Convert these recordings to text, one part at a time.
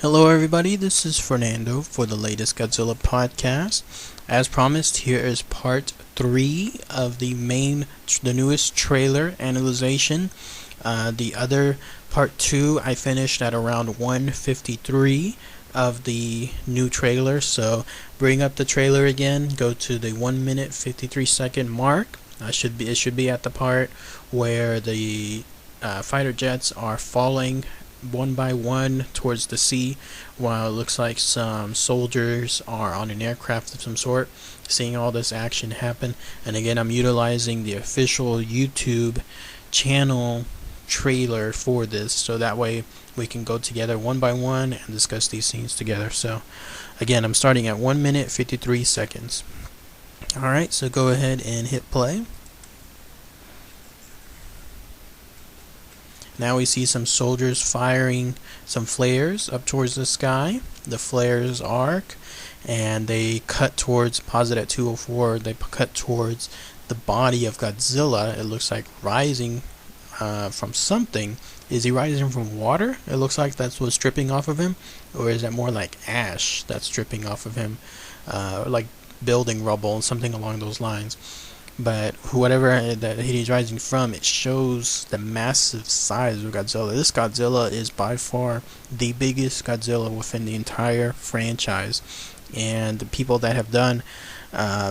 Hello, everybody. This is Fernando for the latest Godzilla Podcast. As promised, here is part 3 of the newest trailer analyzation. The other part 2 I finished at around 1:53 of the new trailer. So bring up the trailer again. Go to the 1 minute 53-second mark. It should be at the part where the fighter jets are falling one by one towards the sea, while it looks like some soldiers are on an aircraft of some sort, seeing all this action happen. And again, I'm utilizing the official YouTube channel trailer for this, so that way we can go together one by one and discuss these scenes together. So again, I'm starting at 1 minute 53 seconds. Alright, so go ahead and hit play. Now we see some soldiers firing some flares up towards the sky. The flares arc, and they cut towards, pause it at 2:04, they cut towards the body of Godzilla. It looks like rising from something. Is he rising from water? It looks like that's what's dripping off of him. Or is that more like ash that's dripping off of him? Like building rubble, something along those lines. But whatever that he's rising from, it shows the massive size of Godzilla. This Godzilla is by far the biggest Godzilla within the entire franchise. And the people that have done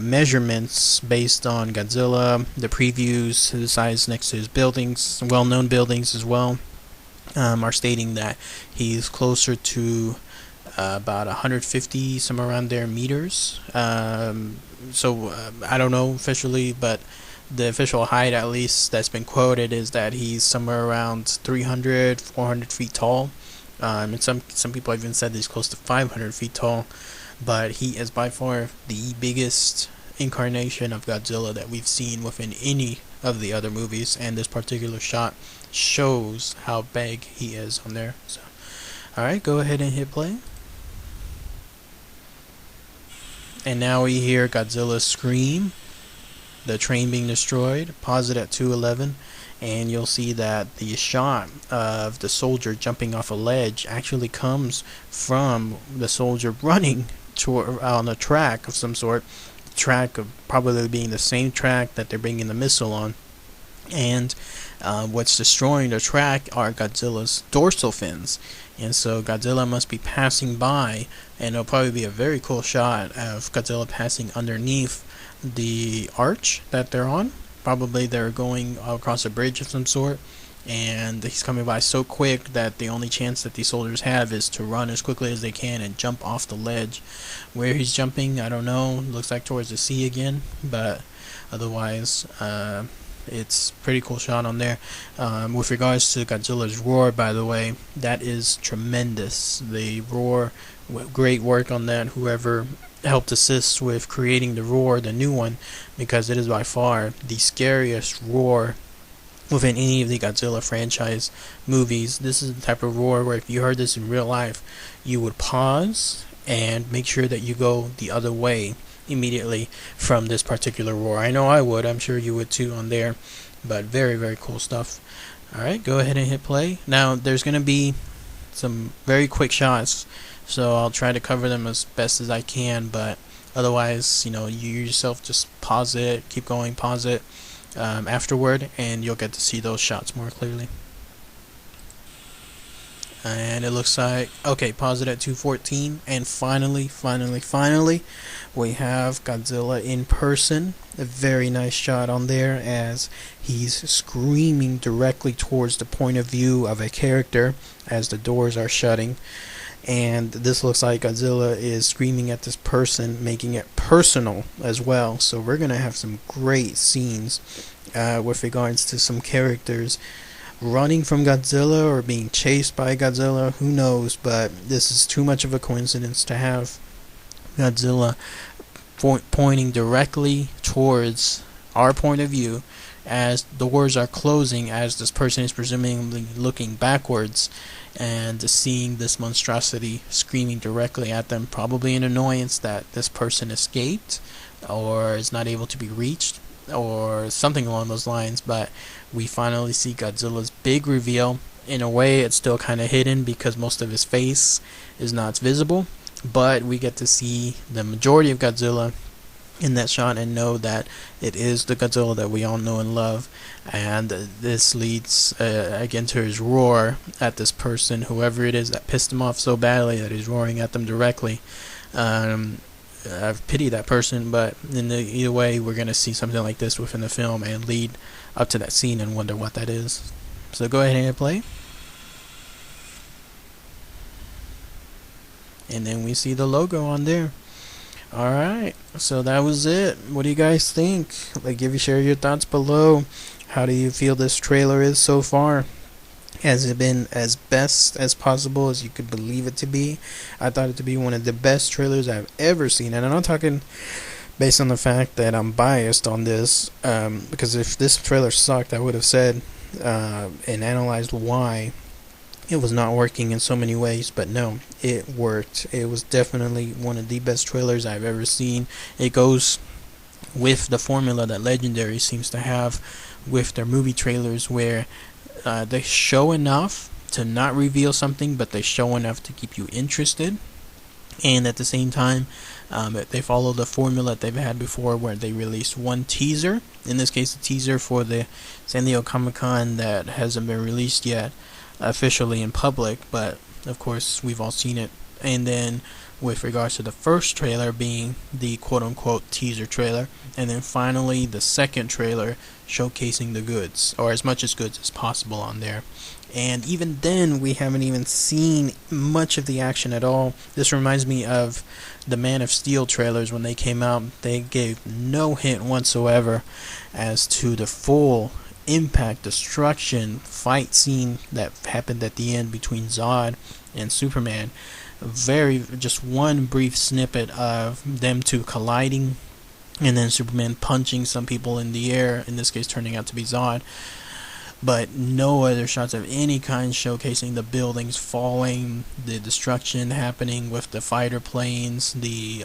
measurements based on Godzilla, the previews, the size next to his buildings, well-known buildings as well, are stating that he's closer to about 150, somewhere around there, meters. I don't know officially, but the official height, at least that's been quoted, is that he's somewhere around 300, 400 feet tall. And some people even said he's close to 500 feet tall. But he is by far the biggest incarnation of Godzilla that we've seen within any of the other movies, and this particular shot shows how big he is on there. So, alright, go ahead and hit play. And now we hear Godzilla scream, the train being destroyed. Pause it at 2:11, and you'll see that the shot of the soldier jumping off a ledge actually comes from the soldier running on a track of some sort. Track of probably being the same track that they're bringing the missile on. And what's destroying the track are Godzilla's dorsal fins. And so Godzilla must be passing by, and it'll probably be a very cool shot of Godzilla passing underneath the arch that they're on. Probably they're going across a bridge of some sort, and he's coming by so quick that the only chance that these soldiers have is to run as quickly as they can and jump off the ledge. Where he's jumping, I don't know. Looks like towards the sea again, but otherwise, it's pretty cool shot on there. With regards to Godzilla's roar, by the way, that is tremendous. The roar, great work on that. Whoever helped assist with creating the roar, the new one, because it is by far the scariest roar within any of the Godzilla franchise movies. This is the type of roar where if you heard this in real life, you would pause and make sure that you go the other way immediately from this particular roar. I know I would. I'm sure you would too on there. But very, very cool stuff. Alright, go ahead and hit play. Now, there's going to be some very quick shots, so I'll try to cover them as best as I can, but otherwise, you yourself just pause it, keep going, pause it afterward, and you'll get to see those shots more clearly. And it looks like, okay, pause it at 2:14, and finally, we have Godzilla in person. A very nice shot on there as he's screaming directly towards the point of view of a character as the doors are shutting. And this looks like Godzilla is screaming at this person, making it personal as well. So we're going to have some great scenes with regards to some characters running from Godzilla or being chased by Godzilla, who knows, but this is too much of a coincidence to have Godzilla pointing directly towards our point of view as doors are closing, as this person is presumably looking backwards and seeing this monstrosity screaming directly at them, probably in annoyance that this person escaped or is not able to be reached or something along those lines. But we finally see Godzilla's big reveal, In a way, it's still kind of hidden because most of his face is not visible, but we get to see the majority of Godzilla in that shot and know that it is the Godzilla that we all know and love. And this leads again to his roar at this person, whoever it is that pissed him off so badly that he's roaring at them directly. I pity that person, but either way, we're going to see something like this within the film and lead up to that scene and wonder what that is. So go ahead and hit play. And then we see the logo on there. Alright, so that was it. What do you guys think? Share your thoughts below. How do you feel this trailer is so far? Has it been as best as possible as you could believe it to be? I thought it to be one of the best trailers I've ever seen. And I'm not talking based on the fact that I'm biased on this, because if this trailer sucked, I would have said and analyzed why it was not working in so many ways. But no, it worked. It was definitely one of the best trailers I've ever seen. It goes with the formula that Legendary seems to have with their movie trailers, where they show enough to not reveal something, but they show enough to keep you interested. And at the same time, they follow the formula that they've had before, where they release one teaser. In this case, a teaser for the San Diego Comic-Con that hasn't been released yet officially in public, but of course we've all seen it. And then with regards to the first trailer being the quote-unquote teaser trailer, and then finally the second trailer showcasing the goods, or as much as goods as possible on there. And even then, we haven't even seen much of the action at all. This reminds me of the Man of Steel trailers when they came out. They gave no hint whatsoever as to the full impact, destruction, fight scene that happened at the end between Zod and Superman. Just one brief snippet of them two colliding, and then Superman punching some people in the air, in this case turning out to be Zod. But no other shots of any kind showcasing the buildings falling, the destruction happening with the fighter planes, the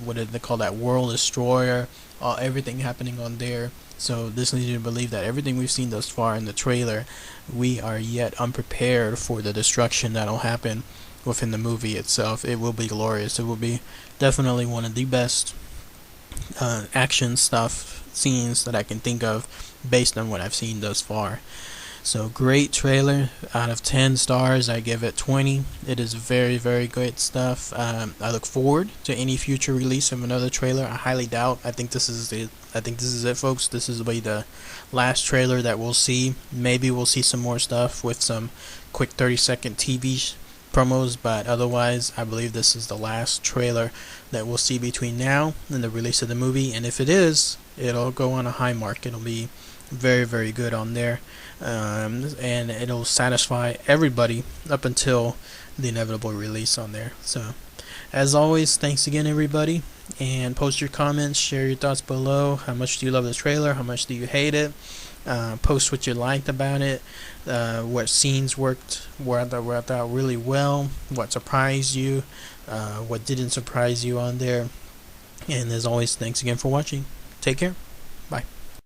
what did they call that, World Destroyer, everything happening on there. So this leads you to believe that everything we've seen thus far in the trailer, we are yet unprepared for the destruction that'll happen within the movie itself. It will be glorious. It will be definitely one of the best action scenes that I can think of based on what I've seen thus far. So great trailer. Out of 10 stars, I give it 20. It is very, very great stuff. I look forward to any future release of another trailer. I highly doubt. I think this is it, folks. This is the last trailer that we'll see. Maybe we'll see some more stuff with some quick 30-second TV promos, but otherwise, I believe this is the last trailer that we'll see between now and the release of the movie. And if it is, it'll go on a high mark. It'll be very, very good on there, and it'll satisfy everybody up until the inevitable release on there. So as always, thanks again everybody, and post your comments, share your thoughts below. How much do you love this trailer? How much do you hate it? Post what you liked about it, what scenes worked out really well, what surprised you, what didn't surprise you on there. And as always, thanks again for watching. Take care.